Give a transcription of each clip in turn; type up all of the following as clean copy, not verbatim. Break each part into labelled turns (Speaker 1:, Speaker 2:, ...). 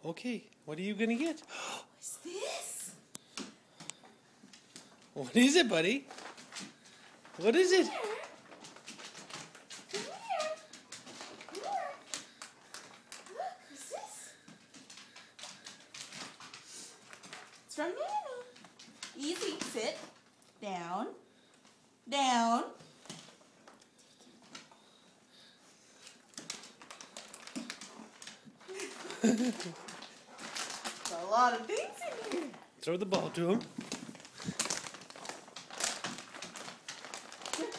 Speaker 1: Okay, what are you gonna get?
Speaker 2: What's this?
Speaker 1: What is it, buddy? What is it?
Speaker 2: Come here. Come here. Look, what's this? It's from Nana. Easy. Sit. Down. Down. There's a lot of things in here.
Speaker 1: Throw the ball to him.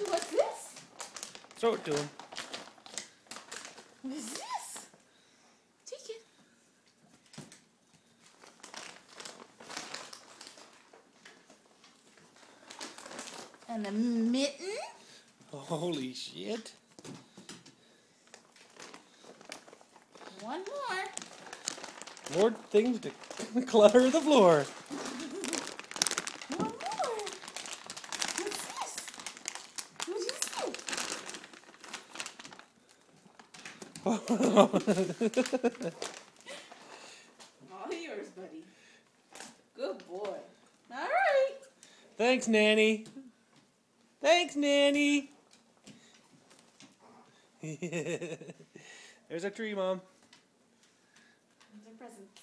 Speaker 2: What's this?
Speaker 1: Throw it to him.
Speaker 2: What is this? Take it. And a mitten.
Speaker 1: Holy shit.
Speaker 2: One more.
Speaker 1: More things to clutter the floor.
Speaker 2: One more. What's this? What is it? All yours, buddy. Good boy. All right.
Speaker 1: Thanks, Nanny. Thanks, Nanny. There's our tree, Mom.
Speaker 2: These are presents.